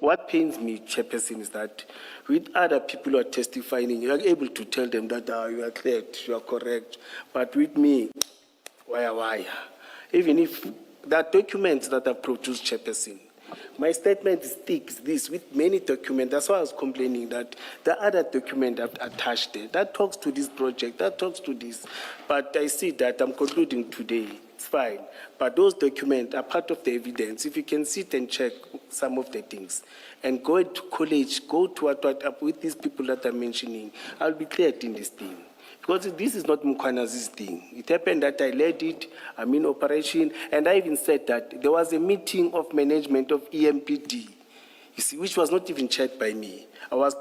what pains me, Chairperson, is that with other people who are testifying, you are able to tell them that you are cleared, you are correct. But with me, why? Even if there are documents that are produced, Chairperson, my statement sticks this with many documents. That's why I was complaining that the other document I've attached there, that talks to this project, that talks to this. But I see that I'm concluding today. It's fine. But those documents are part of the evidence. If you can sit and check some of the things and go to college, go to what with these people that I'm mentioning, I'll be cleared in this thing. Because this is not Mukwana's thing. It happened that I led it, I'm in operation, and I even said that there was a meeting of management of EMPD, you see, which was not even checked by me. I was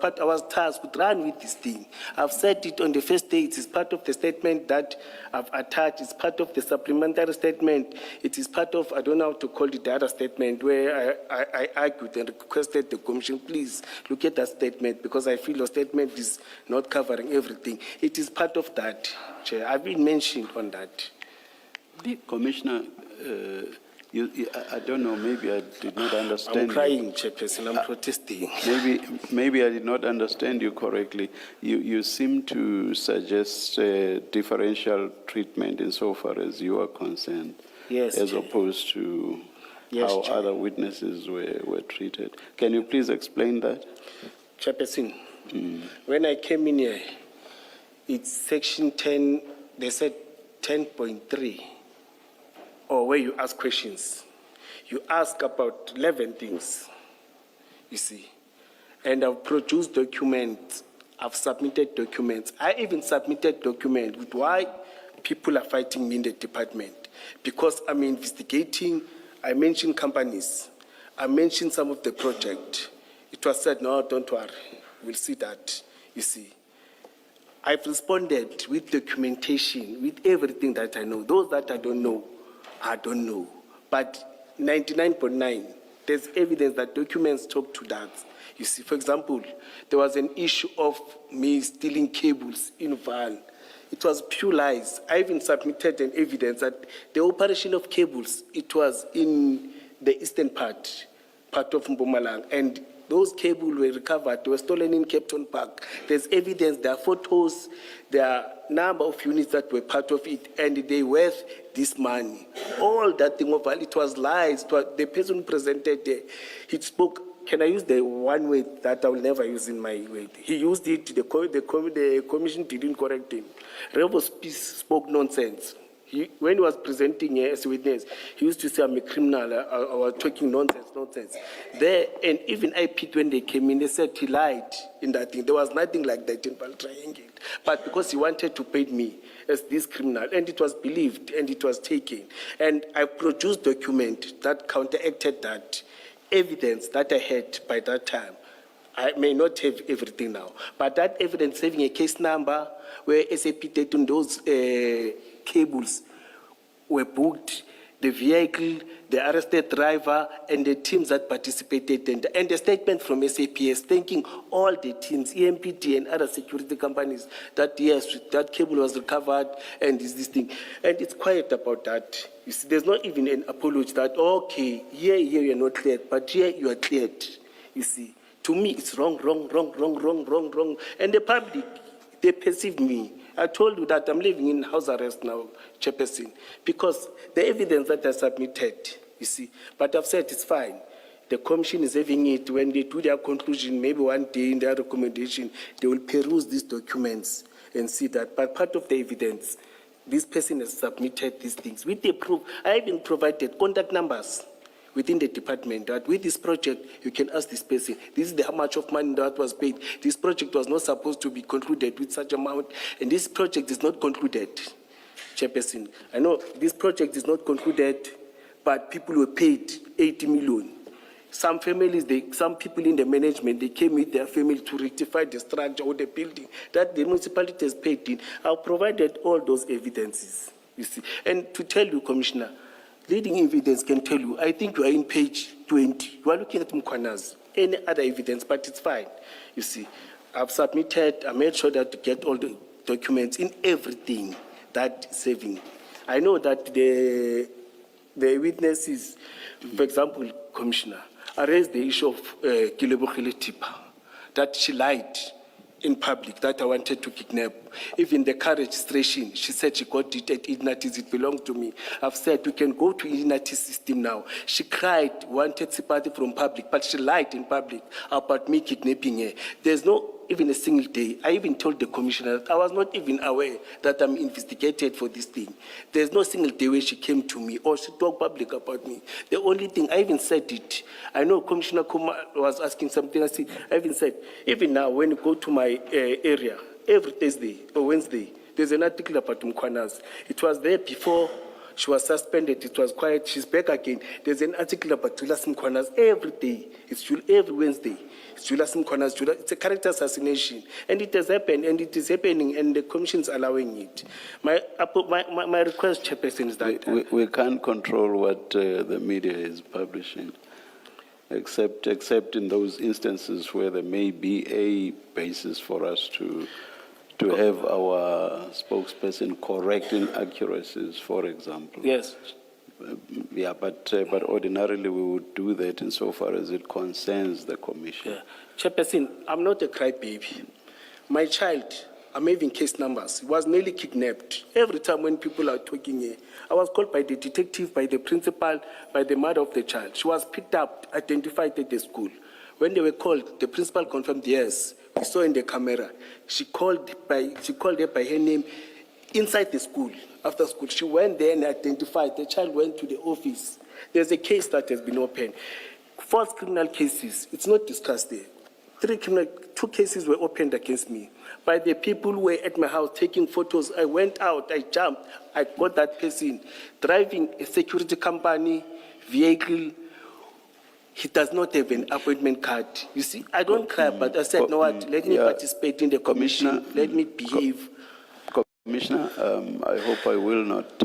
tasked to run with this thing. I've said it on the first day. It is part of the statement that I've attached. It's part of the supplementary statement. It is part of, I don't know how to call it, the other statement where I argued and requested the commission, please look at that statement because I feel your statement is not covering everything. It is part of that, Chair. I've been mentioned on that. Commissioner, I don't know, maybe I did not understand. I'm crying, Chairperson, I'm protesting. Maybe I did not understand you correctly. You seem to suggest differential treatment insofar as you are concerned, yes, as Chair. opposed to Yes, how Chair. other witnesses were treated. Can you please explain that? Chairperson, when I came in here, it's section 10, they said 10.3. Or where you ask questions. You ask about 11 things, you see. And I've produced documents, I've submitted documents. I even submitted documents with why people are fighting me in the department. Because I'm investigating, I mentioned companies, I mentioned some of the project. It was said, no, don't worry, we'll see that, you see. I've responded with documentation, with everything that I know. Those that I don't know, but 99.9, there's evidence that documents talk to that. You see, for example, there was an issue of me stealing cables in Vaal. It was pure lies. I even submitted an evidence that the operation of cables, it was in the eastern part of Mpumalanga, and those cables were recovered. They were stolen in Cape Town Park. There's evidence, there are photos, there are number of units that were part of it, and they worth this money. All that thing of it was lies. It was, the person who presented there, he spoke, can I use the one word that I will never use in my word? He used it, the commission didn't correct him. Revo spoke nonsense. When he was presenting as a witness, he used to say, I'm a criminal, I was talking nonsense. There, and even I picked when they came in, they said he lied in that thing. There was nothing like that in Vaal Triangle. But because he wanted to pay me as this criminal, and it was believed, and it was taken. And I produced document that counteracted that evidence that I had by that time. I may not have everything now, but that evidence having a case number where SAP data on those cables were booked, the vehicle, the arrested driver, and the teams that participated, and the statement from SAPS thanking all the teams, EMPD and other security companies, that yes, that cable was recovered, and this thing. And it's quiet about that. You see, there's not even an apology that, okay, here you're not cleared, but here you are cleared, you see. To me, it's wrong. And the public, they perceive me. I told you that I'm living in house arrest now, Chairperson, because the evidence that I submitted, you see, but I've said it's fine. The commission is having it. When they do their conclusion, maybe one day in their recommendation, they will peruse these documents and see that. But part of the evidence, this person has submitted these things. With the proof, I even provided contact numbers within the department that with this project, you can ask this person, this is how much of money that was paid. This project was not supposed to be concluded with such amount, and this project is not concluded, Chairperson. I know this project is not concluded, but people were paid 80 million. Some families, some people in the management, they came with their family to rectify the structure or the building that the municipality has paid in. I've provided all those evidences, you see. And to tell you, Commissioner, leading evidence can tell you, I think you are in page 20. You are looking at Mukwana's, any other evidence, but it's fine. You see, I've submitted, I made sure that to get all the documents in everything that is saving. I know that the witnesses, for example, Commissioner, I raised the issue of Kilebogile Tipa, that she lied in public, that I wanted to kidnap. Even the car registration, she said she got it at Inatis, it belonged to me. I've said we can go to Inatis system now. She cried, wanted sympathy from public, but she lied in public about me kidnapping her. There's no even a single day. I even told the commissioner that I was not even aware that I'm investigated for this thing. There's no single day where she came to me or she talked public about me. The only thing, I even said it. I know Commissioner Kumar was asking something. I even said, even now when you go to my area, every Thursday or Wednesday, there's an article about Mkwanas. It was there before she was suspended. It was quiet. She's back again. There's an article about Julius Mkwanas every day. It's every Wednesday. It's Julius Mkwanas. It's a character assassination. And it has happened, and it is happening, and the commission's allowing it. My request, Chairperson, is that... We can't control what the media is publishing, except in those instances where there may be a basis for us to have our spokesperson correct inaccuracies, for example. Yes. Yeah, but ordinarily we would do that insofar as it concerns the commission. Yeah. Chairperson, I'm not a crybaby. My child, I'm having case numbers. He was nearly kidnapped. Every time when people are talking here, I was called by the detective, by the principal, by the mother of the child. She was picked up, identified at the school. When they were called, the principal confirmed, yes, we saw in the camera. She called her by her name inside the school. After school, she went there and identified. The child went to the office. There's a case that has been opened. False criminal cases, it's not discussed there. 2 cases were opened against me by the people who were at my house taking photos. I went out, I jumped, I got that person driving a security company vehicle. He does not have an appointment card. You see, I don't cry, but I said, no, what? Let me participate in the commission. Let me behave. Commissioner, I hope I will not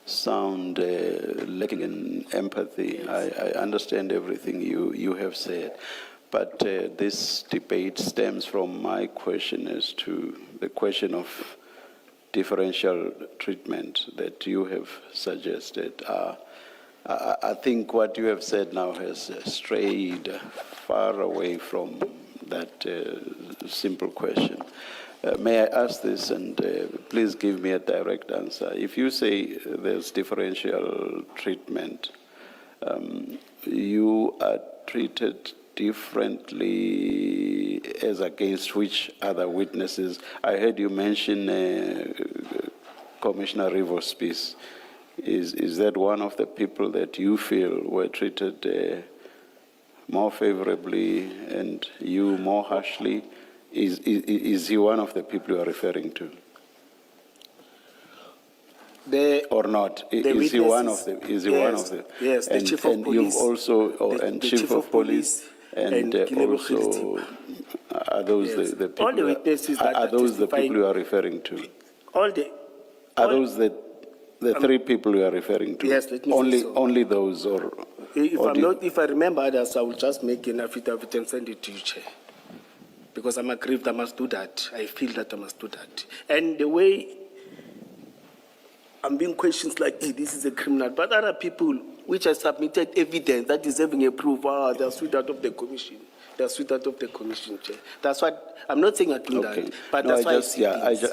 sound lacking in empathy. I understand everything you have said, but this debate stems from my question as to the question of differential treatment that you have suggested. I think what you have said now has strayed far away from that simple question. May I ask this, and please give me a direct answer. If you say there's differential treatment, you are treated differently as against which other witnesses? I heard you mention Commissioner Rivers' piece. Is that one of the people that you feel were treated more favorably and you more harshly? Is he one of the people you are referring to? Or not? Is he one of the? Is he yes, one of the? Yes, the chief of police. You've also the chief of police and also are those yes. the people? All the witnesses that are those the people you are referring to? Are those the 3 people you are referring to? Yes, let me say so. Only those, or if I remember others, I will just make an affidavit and send it to you, Chair. Because I'm aggrieved, I must do that. I feel that I must do that. And the way I'm being questioned like, hey, this is a criminal, but other people which have submitted evidence that is having a proof, they are sweet out of the commission. They are sweet out of the commission, Chair. That's what, I'm not saying I do that, but no, that's why I see things.